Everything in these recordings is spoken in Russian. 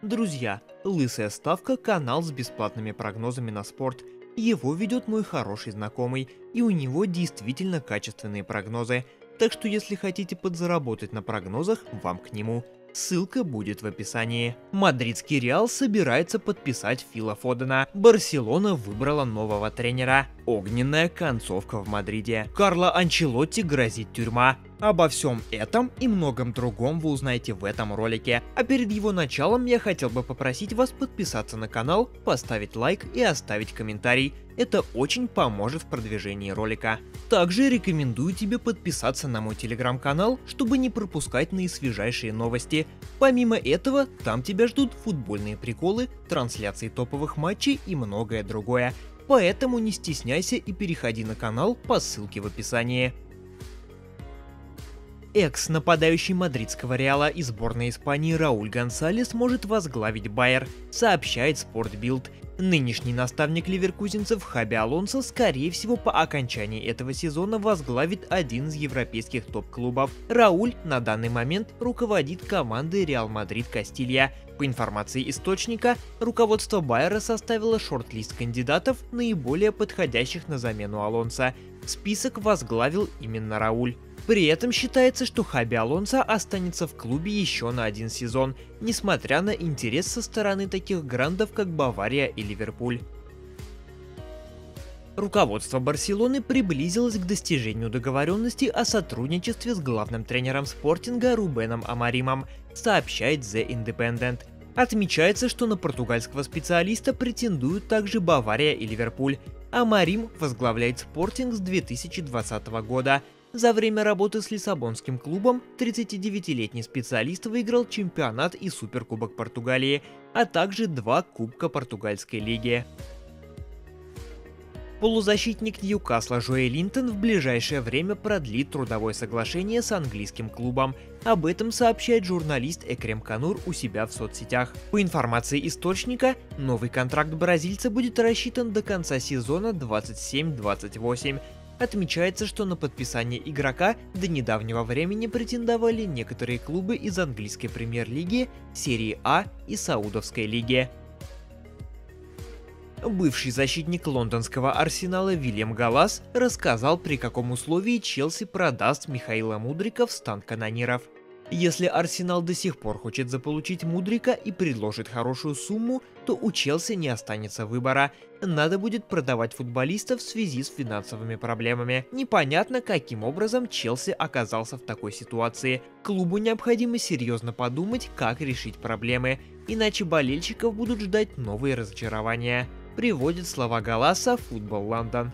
Друзья, Лысая Ставка — канал с бесплатными прогнозами на спорт. Его ведет мой хороший знакомый, и у него действительно качественные прогнозы. Так что если хотите подзаработать на прогнозах, вам к нему. Ссылка будет в описании. Мадридский Реал собирается подписать Фила Фодена. Барселона выбрала нового тренера. Огненная концовка в Мадриде. Карло Анчелотти грозит тюрьма. Обо всем этом и многом другом вы узнаете в этом ролике. А перед его началом я хотел бы попросить вас подписаться на канал, поставить лайк и оставить комментарий. Это очень поможет в продвижении ролика. Также рекомендую тебе подписаться на мой телеграм-канал, чтобы не пропускать наисвежайшие новости. Помимо этого, там тебя ждут футбольные приколы, трансляции топовых матчей и многое другое. Поэтому не стесняйся и переходи на канал по ссылке в описании. Экс-нападающий мадридского Реала и сборной Испании Рауль Гонсалес может возглавить Байер, сообщает Спортбилд. Нынешний наставник ливеркузенцев Хаби Алонсо, скорее всего, по окончании этого сезона возглавит один из европейских топ-клубов. Рауль на данный момент руководит командой Реал Мадрид Кастилья. По информации источника, руководство Байера составило шорт-лист кандидатов, наиболее подходящих на замену Алонсо. Список возглавил именно Рауль. При этом считается, что Хаби Алонсо останется в клубе еще на один сезон, несмотря на интерес со стороны таких грандов, как Бавария и Ливерпуль. Руководство Барселоны приблизилось к достижению договоренности о сотрудничестве с главным тренером Спортинга Рубеном Амаримом, сообщает The Independent. Отмечается, что на португальского специалиста претендуют также Бавария и Ливерпуль. Амарим возглавляет Спортинг с 2020 года. За время работы с лиссабонским клубом 39-летний специалист выиграл чемпионат и суперкубок Португалии, а также 2 кубка португальской лиги. Полузащитник Ньюкасла Жоэлинтон в ближайшее время продлит трудовое соглашение с английским клубом. Об этом сообщает журналист Экрем Канур у себя в соцсетях. По информации источника, новый контракт бразильца будет рассчитан до конца сезона 27-28. Отмечается, что на подписание игрока до недавнего времени претендовали некоторые клубы из английской премьер-лиги, серии А и Саудовской лиги. Бывший защитник лондонского Арсенала Вильям Галлас рассказал, при каком условии Челси продаст Михаила Мудрика в стан канониров. Если Арсенал до сих пор хочет заполучить Мудрика и предложит хорошую сумму, то у Челси не останется выбора. Надо будет продавать футболиста в связи с финансовыми проблемами. Непонятно, каким образом Челси оказался в такой ситуации. Клубу необходимо серьезно подумать, как решить проблемы, иначе болельщиков будут ждать новые разочарования. Приводит слова Галласа Football London.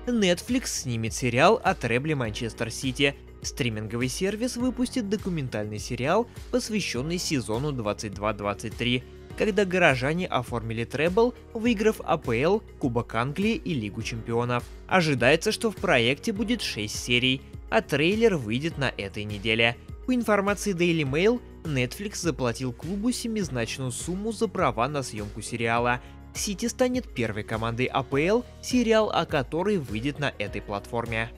Netflix снимет сериал о требле Манчестер Сити. Стриминговый сервис выпустит документальный сериал, посвященный сезону 22-23, когда горожане оформили требл, выиграв АПЛ, Кубок Англии и Лигу Чемпионов. Ожидается, что в проекте будет 6 серий, а трейлер выйдет на этой неделе. По информации Daily Mail, Netflix заплатил клубу 7-значную сумму за права на съемку сериала. Сити станет первой командой АПЛ, сериал о которой выйдет на этой платформе.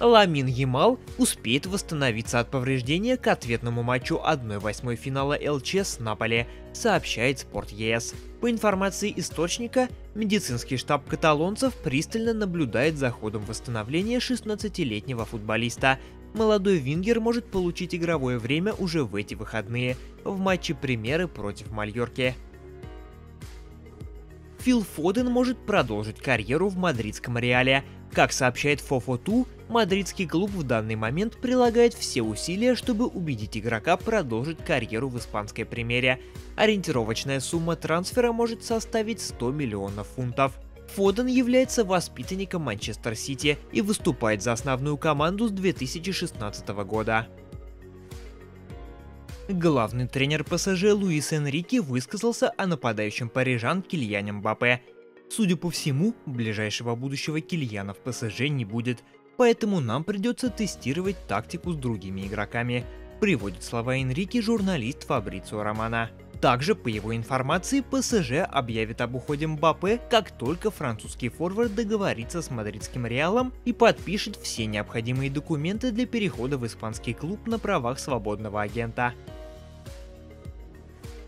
Ламин Ямал успеет восстановиться от повреждения к ответному матчу 1/8 финала ЛЧ с Наполи, сообщает Спорт.ЕС. По информации источника, медицинский штаб каталонцев пристально наблюдает за ходом восстановления 16-летнего футболиста. Молодой вингер может получить игровое время уже в эти выходные, в матче Премьеры против Мальорки. Фил Фоден может продолжить карьеру в мадридском Реале. Как сообщает Фофоту, мадридский клуб в данный момент прилагает все усилия, чтобы убедить игрока продолжить карьеру в испанской премьере. Ориентировочная сумма трансфера может составить 100 миллионов фунтов. Фоден является воспитанником Манчестер Сити и выступает за основную команду с 2016 года. Главный тренер ПСЖ Луис Энрике высказался о нападающем парижан Кильяне Мбаппе. Судя по всему, ближайшего будущего Кильяна в ПСЖ не будет, поэтому нам придется тестировать тактику с другими игроками, приводит слова Энрике журналист Фабрицио Романо. Также, по его информации, ПСЖ объявит об уходе Мбаппе, как только французский форвард договорится с мадридским Реалом и подпишет все необходимые документы для перехода в испанский клуб на правах свободного агента.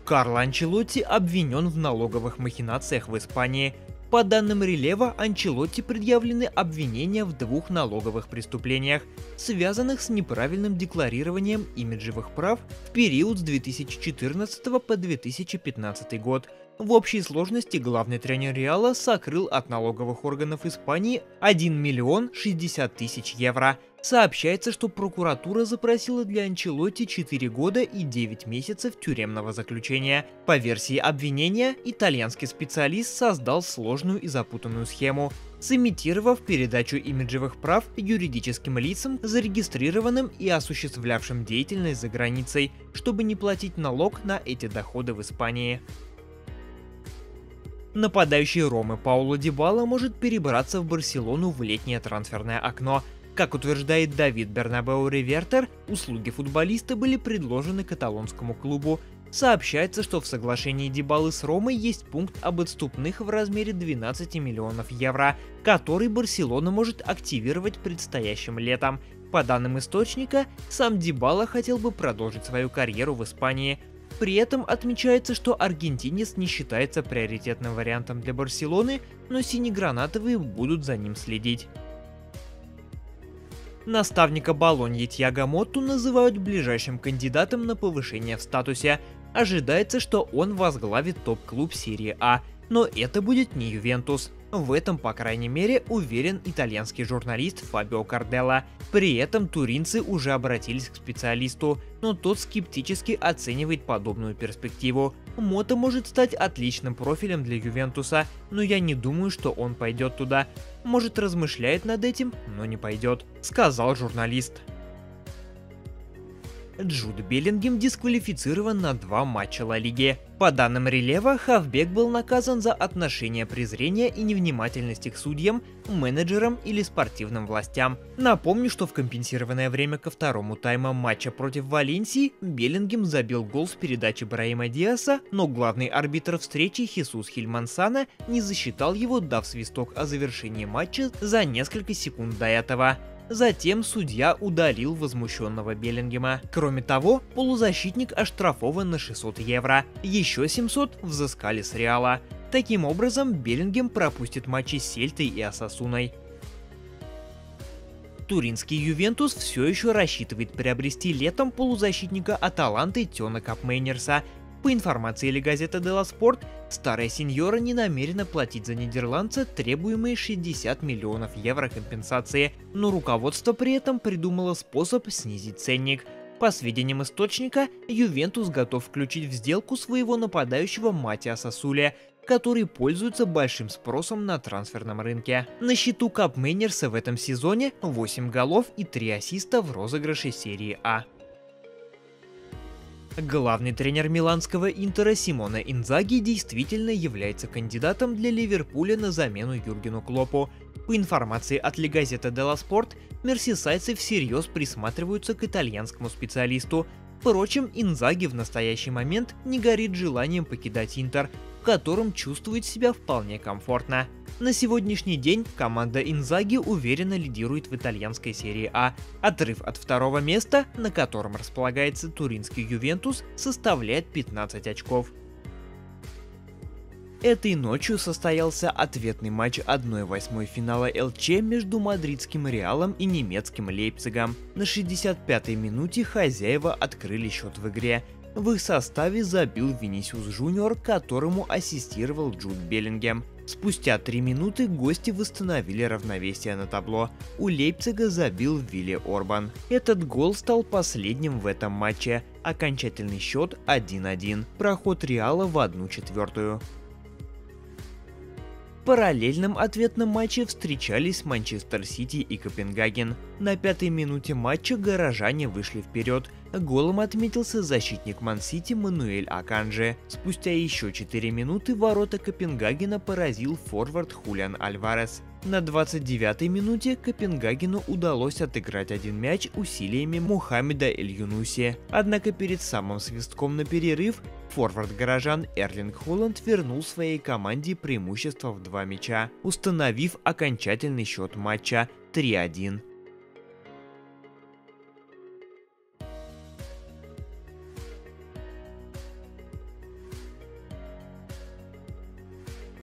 Карло Анчелотти обвинен в налоговых махинациях в Испании. По данным Релева, Анчелотти предъявлены обвинения в 2 налоговых преступлениях, связанных с неправильным декларированием имиджевых прав в период с 2014 по 2015 год. В общей сложности главный тренер Реала сокрыл от налоговых органов Испании 1 миллион 60 тысяч евро. Сообщается, что прокуратура запросила для Анчелотти 4 года и 9 месяцев тюремного заключения. По версии обвинения, итальянский специалист создал сложную и запутанную схему, сымитировав передачу имиджевых прав юридическим лицам, зарегистрированным и осуществлявшим деятельность за границей, чтобы не платить налог на эти доходы в Испании. Нападающий Ромы Пауло Дибала может перебраться в Барселону в летнее трансферное окно. Как утверждает Давид Бернабеу Ревертер, услуги футболиста были предложены каталонскому клубу. Сообщается, что в соглашении Дибалы с Ромой есть пункт об отступных в размере 12 миллионов евро, который Барселона может активировать предстоящим летом. По данным источника, сам Дибала хотел бы продолжить свою карьеру в Испании. При этом отмечается, что аргентинец не считается приоритетным вариантом для Барселоны, но синегранатовые будут за ним следить. Наставника Болоньи Тьяго Мотту называют ближайшим кандидатом на повышение в статусе. Ожидается, что он возглавит топ-клуб серии А, но это будет не Ювентус. В этом, по крайней мере, уверен итальянский журналист Фабио Карделла. При этом туринцы уже обратились к специалисту, но тот скептически оценивает подобную перспективу. Мотто может стать отличным профилем для Ювентуса, но я не думаю, что он пойдет туда. Может, размышляет над этим, но не пойдет, сказал журналист. Джуд Беллингем дисквалифицирован на 2 матча Ла Лиги. По данным Релева, хавбек был наказан за отношение презрения и невнимательности к судьям, менеджерам или спортивным властям. Напомню, что в компенсированное время ко второму тайму матча против Валенсии Беллингем забил гол с передачи Браима Диаса, но главный арбитр встречи Хесус Хильмансана не засчитал его, дав свисток о завершении матча за несколько секунд до этого. Затем судья удалил возмущенного Беллингема. Кроме того, полузащитник оштрафован на 600 евро. Еще 700 взыскали с Реала. Таким образом, Беллингем пропустит матчи с Сельтой и Осасуной. Туринский Ювентус все еще рассчитывает приобрести летом полузащитника Аталанты Тёна Капмейнерса. По информации La Gazzetta dello Sport, старая сеньора не намерена платить за нидерландца требуемые 60 миллионов евро компенсации, но руководство при этом придумало способ снизить ценник. По сведениям источника, Ювентус готов включить в сделку своего нападающего Матиаса Суля, который пользуется большим спросом на трансферном рынке. На счету Капмейнерса в этом сезоне 8 голов и 3 ассиста в розыгрыше серии А. Главный тренер миланского Интера Симоне Инзаги действительно является кандидатом для Ливерпуля на замену Юргену Клоппу. По информации от La Gazzetta dello Sport, мерсисайдцы всерьез присматриваются к итальянскому специалисту. Впрочем, Инзаги в настоящий момент не горит желанием покидать Интер, в котором чувствует себя вполне комфортно. На сегодняшний день команда Инзаги уверенно лидирует в итальянской серии А. Отрыв от второго места, на котором располагается туринский Ювентус, составляет 15 очков. Этой ночью состоялся ответный матч 1/8 финала ЛЧ между мадридским Реалом и немецким Лейпцигом. На 65-й минуте хозяева открыли счет в игре. В их составе забил Винисиус Жуниор, которому ассистировал Джуд Беллингем. Спустя 3 минуты гости восстановили равновесие на табло. У Лейпцига забил Вилли Орбан. Этот гол стал последним в этом матче. Окончательный счет 1-1. Проход Реала в 1/4. В параллельном ответном матче встречались Манчестер Сити и Копенгаген. На 5-й минуте матча горожане вышли вперед. Голом отметился защитник Ман-Сити Мануэль Аканже. Спустя еще 4 минуты ворота Копенгагена поразил форвард Хулиан Альварес. На 29-й минуте Копенгагену удалось отыграть один мяч усилиями Мухаммеда Эль-Юнуси. Однако перед самым свистком на перерыв форвард горожан Эрлинг Холланд вернул своей команде преимущество в 2 мяча, установив окончательный счет матча 3-1.